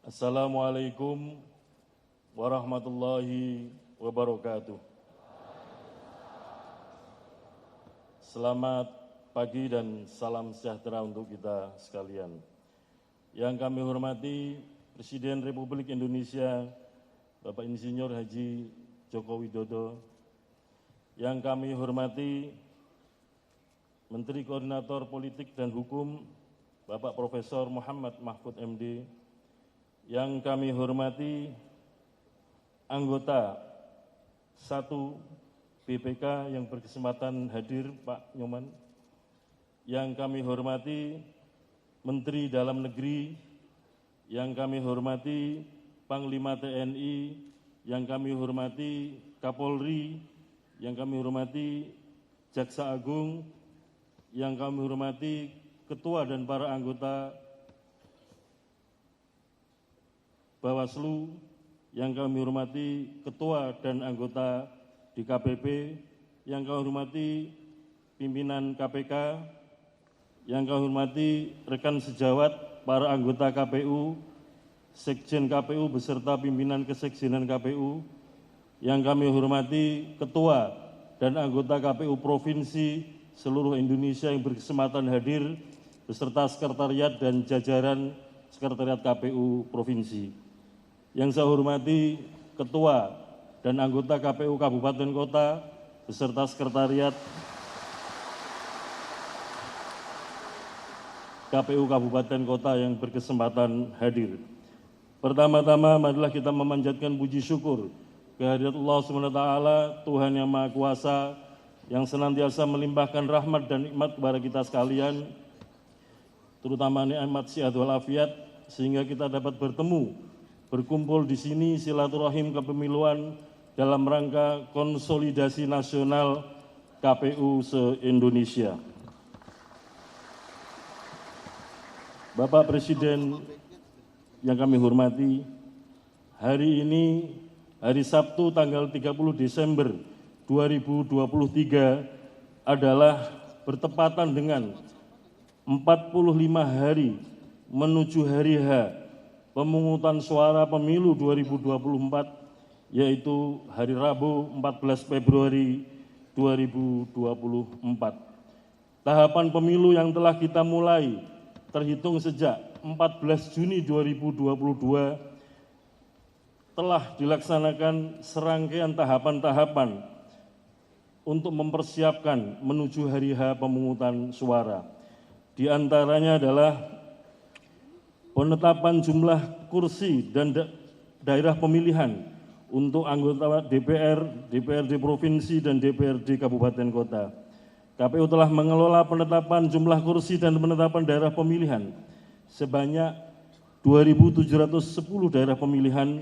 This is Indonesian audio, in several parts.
Assalamualaikum warahmatullahi wabarakatuh. Selamat pagi dan salam sejahtera untuk kita sekalian. Yang kami hormati Presiden Republik Indonesia, Bapak Insinyur Haji Joko Widodo. Yang kami hormati Menteri Koordinator Politik dan Hukum, Bapak Profesor Muhammad Mahfud MD. Yang kami hormati anggota 1 BPK yang berkesempatan hadir, Pak Nyoman. Yang kami hormati Menteri Dalam Negeri, yang kami hormati Panglima TNI, yang kami hormati Kapolri, yang kami hormati Jaksa Agung, yang kami hormati Ketua dan para anggota Bawaslu, yang kami hormati Ketua dan anggota DKPP, yang kami hormati pimpinan KPK, yang kami hormati rekan sejawat para anggota KPU, Sekjen KPU beserta pimpinan Kesekjenan KPU, yang kami hormati Ketua dan anggota KPU Provinsi seluruh Indonesia yang berkesempatan hadir, beserta sekretariat dan jajaran sekretariat KPU Provinsi. Yang saya hormati Ketua dan anggota KPU Kabupaten Kota beserta sekretariat KPU Kabupaten Kota yang berkesempatan hadir. Pertama-tama marilah kita memanjatkan puji syukur kehadirat Allah SWT, Tuhan yang Maha Kuasa, yang senantiasa melimpahkan rahmat dan nikmat kepada kita sekalian, terutama nikmat sehat walafiat, sehingga kita dapat berkumpul di sini silaturahim kepemiluan dalam rangka konsolidasi nasional KPU se-Indonesia. Bapak Presiden yang kami hormati, hari ini, hari Sabtu tanggal 30 Desember 2023 adalah bertepatan dengan 45 hari menuju hari H pemungutan suara pemilu 2024, yaitu hari Rabu 14 Februari 2024. Tahapan pemilu yang telah kita mulai terhitung sejak 14 Juni 2022 telah dilaksanakan serangkaian tahapan-tahapan untuk mempersiapkan menuju hari H pemungutan suara. Di antaranya adalah penetapan jumlah kursi dan daerah pemilihan untuk anggota DPR, DPRD Provinsi, dan DPRD Kabupaten Kota. KPU telah mengelola penetapan jumlah kursi dan penetapan daerah pemilihan sebanyak 2.710 daerah pemilihan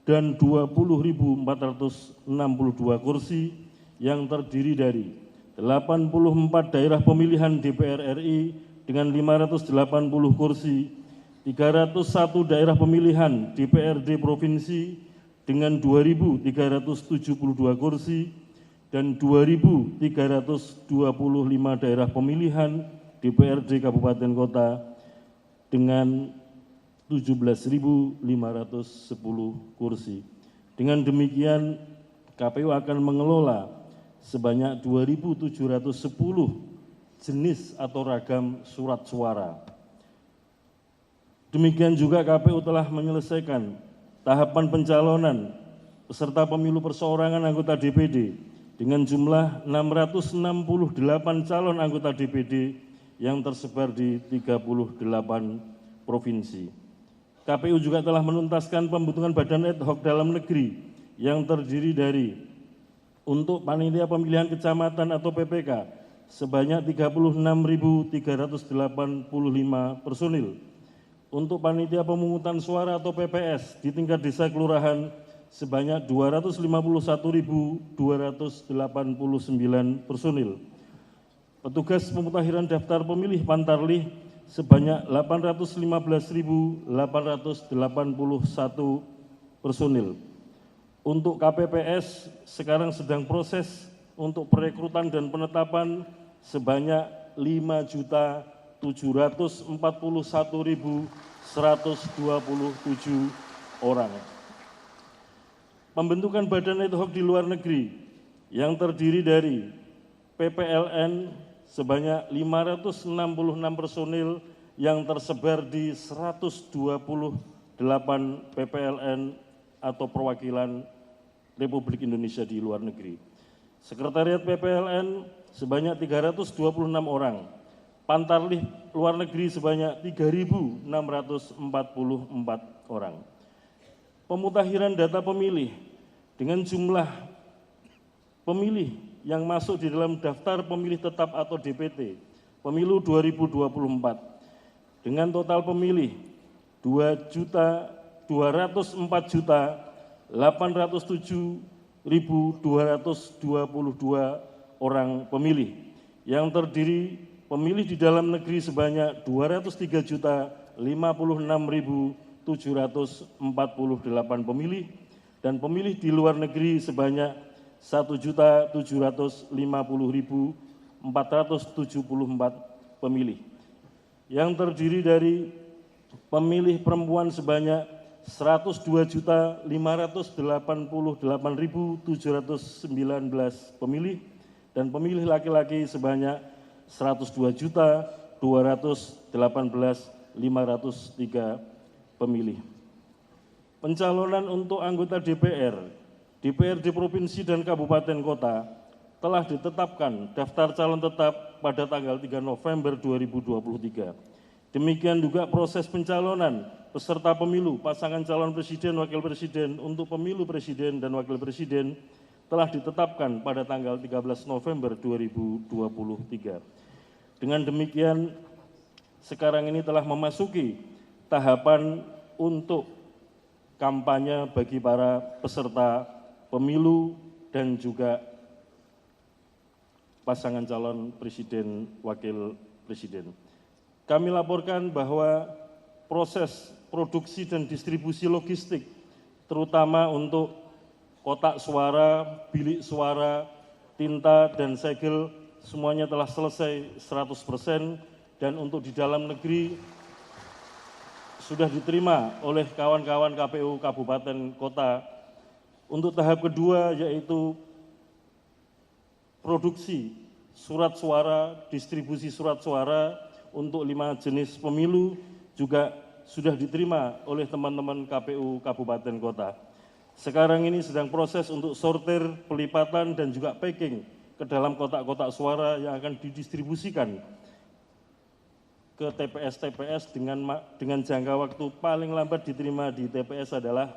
dan 20.462 kursi yang terdiri dari 84 daerah pemilihan DPR RI dengan 580 kursi, 301 daerah pemilihan DPRD Provinsi dengan 2.372 kursi, dan 2.325 daerah pemilihan DPRD Kabupaten Kota dengan 17.510 kursi. Dengan demikian, KPU akan mengelola sebanyak 2.710 jenis atau ragam surat suara. Demikian juga KPU telah menyelesaikan tahapan pencalonan peserta pemilu perseorangan anggota DPD dengan jumlah 668 calon anggota DPD yang tersebar di 38 provinsi. KPU juga telah menuntaskan pembentukan badan ad hoc dalam negeri yang terdiri dari untuk panitia pemilihan kecamatan atau PPK sebanyak 36.385 personil. Untuk panitia pemungutan suara atau PPS di tingkat desa kelurahan sebanyak 251.289 personil. Petugas pemutahiran daftar pemilih Pantarlih sebanyak 815.881 personil. Untuk KPPS sekarang sedang proses untuk perekrutan dan penetapan sebanyak 5.741.900 127 orang. Pembentukan badan ad hoc di luar negeri yang terdiri dari PPLN sebanyak 566 personil yang tersebar di 128 PPLN atau perwakilan Republik Indonesia di luar negeri. Sekretariat PPLN sebanyak 326 orang, Pantarlih luar negeri sebanyak 3.644 orang. Pemutahiran data pemilih dengan jumlah pemilih yang masuk di dalam daftar pemilih tetap atau DPT pemilu 2024 dengan total pemilih 2.204.807.222 orang pemilih yang terdiri pemilih di dalam negeri sebanyak 203.056.748 pemilih dan pemilih di luar negeri sebanyak 1.750.474 pemilih yang terdiri dari pemilih perempuan sebanyak 102.588.719 pemilih dan pemilih laki-laki sebanyak 102.218.503 pemilih. Pencalonan untuk anggota DPRD provinsi dan kabupaten kota telah ditetapkan daftar calon tetap pada tanggal 3 November 2023. Demikian juga proses pencalonan peserta pemilu pasangan calon presiden wakil presiden untuk pemilu presiden dan wakil presiden telah ditetapkan pada tanggal 13 November 2023. Dengan demikian, sekarang ini telah memasuki tahapan untuk kampanye bagi para peserta pemilu dan juga pasangan calon presiden wakil presiden. Kami laporkan bahwa proses produksi dan distribusi logistik, terutama untuk kotak suara, bilik suara, tinta, dan segel, semuanya telah selesai 100% dan untuk di dalam negeri sudah diterima oleh kawan-kawan KPU Kabupaten Kota. Untuk tahap kedua yaitu produksi surat suara, distribusi surat suara untuk 5 jenis pemilu juga sudah diterima oleh teman-teman KPU Kabupaten Kota. Sekarang ini sedang proses untuk sortir, pelipatan, dan juga packing ke dalam kotak-kotak suara yang akan didistribusikan ke TPS-TPS dengan jangka waktu paling lambat diterima di TPS adalah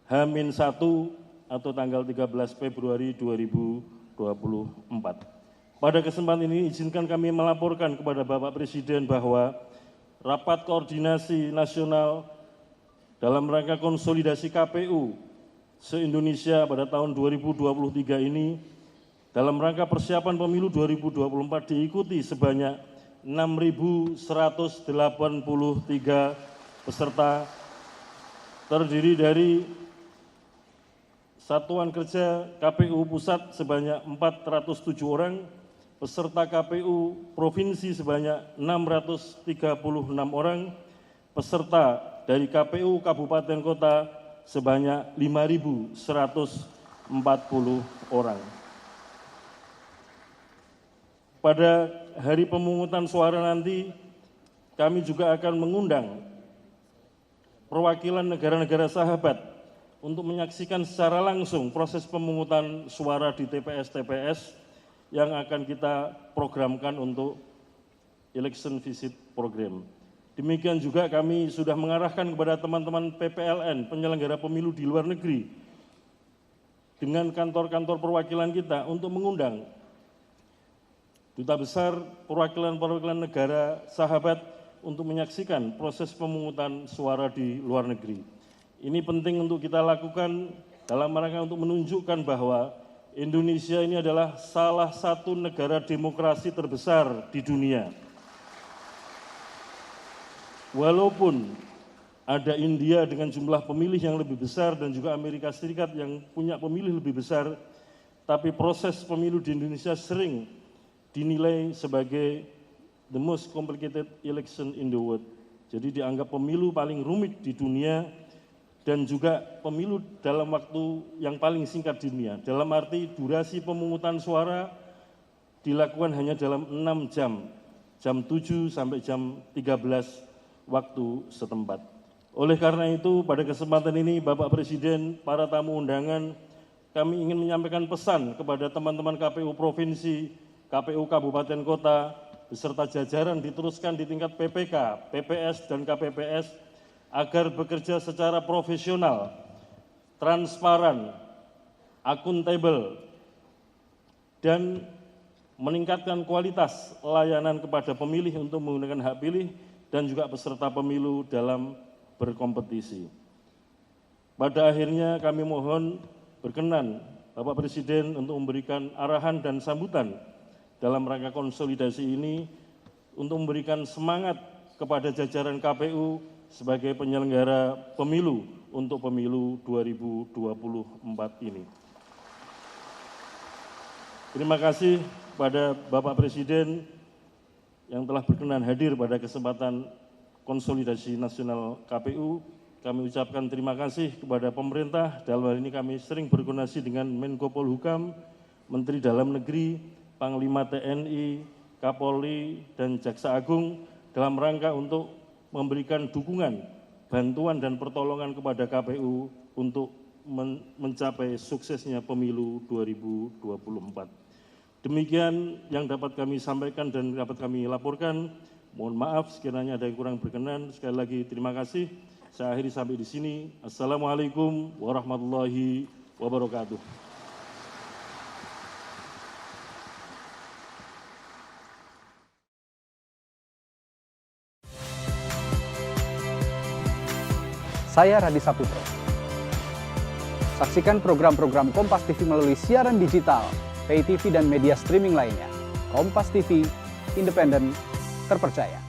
H-1 atau tanggal 13 Februari 2024. Pada kesempatan ini izinkan kami melaporkan kepada Bapak Presiden bahwa rapat koordinasi nasional dalam rangka konsolidasi KPU se-Indonesia pada tahun 2023 ini dalam rangka persiapan pemilu 2024 diikuti sebanyak 6.183 peserta terdiri dari Satuan Kerja KPU Pusat sebanyak 407 orang, peserta KPU Provinsi sebanyak 636 orang, peserta dari KPU Kabupaten Kota sebanyak 5.140 orang. Pada hari pemungutan suara nanti, kami juga akan mengundang perwakilan negara-negara sahabat untuk menyaksikan secara langsung proses pemungutan suara di TPS-TPS yang akan kita programkan untuk election visit program. Demikian juga kami sudah mengarahkan kepada teman-teman PPLN, penyelenggara pemilu di luar negeri, dengan kantor-kantor perwakilan kita untuk mengundang duta besar perwakilan-perwakilan negara sahabat untuk menyaksikan proses pemungutan suara di luar negeri. Ini penting untuk kita lakukan dalam rangka untuk menunjukkan bahwa Indonesia ini adalah salah satu negara demokrasi terbesar di dunia. Walaupun ada India dengan jumlah pemilih yang lebih besar dan juga Amerika Serikat yang punya pemilih lebih besar, tapi proses pemilu di Indonesia sering dinilai sebagai the most complicated election in the world. Jadi dianggap pemilu paling rumit di dunia dan juga pemilu dalam waktu yang paling singkat di dunia. Dalam arti durasi pemungutan suara dilakukan hanya dalam 6 jam, jam 7 sampai jam 13 waktu setempat. Oleh karena itu, pada kesempatan ini Bapak Presiden, para tamu undangan, kami ingin menyampaikan pesan kepada teman-teman KPU Provinsi, KPU Kabupaten Kota, beserta jajaran diteruskan di tingkat PPK, PPS, dan KPPS agar bekerja secara profesional, transparan, akuntabel, dan meningkatkan kualitas layanan kepada pemilih untuk menggunakan hak pilih dan juga peserta pemilu dalam berkompetisi. Pada akhirnya kami mohon berkenan Bapak Presiden untuk memberikan arahan dan sambutan dalam rangka konsolidasi ini untuk memberikan semangat kepada jajaran KPU sebagai penyelenggara pemilu untuk pemilu 2024 ini. Terima kasih kepada Bapak Presiden yang telah berkenan hadir pada kesempatan konsolidasi nasional KPU. Kami ucapkan terima kasih kepada pemerintah. Dalam hal ini kami sering berkoordinasi dengan Menko Polhukam, Menteri Dalam Negeri, Panglima TNI, Kapolri, dan Jaksa Agung dalam rangka untuk memberikan dukungan, bantuan, dan pertolongan kepada KPU untuk mencapai suksesnya pemilu 2024. Demikian yang dapat kami sampaikan dan dapat kami laporkan. Mohon maaf sekiranya ada yang kurang berkenan. Sekali lagi terima kasih. Saya akhiri sampai di sini. Assalamualaikum warahmatullahi wabarakatuh. Saya Radi Saputro. Saksikan program-program Kompas TV melalui siaran digital, pay TV dan media streaming lainnya. Kompas TV, independen, terpercaya.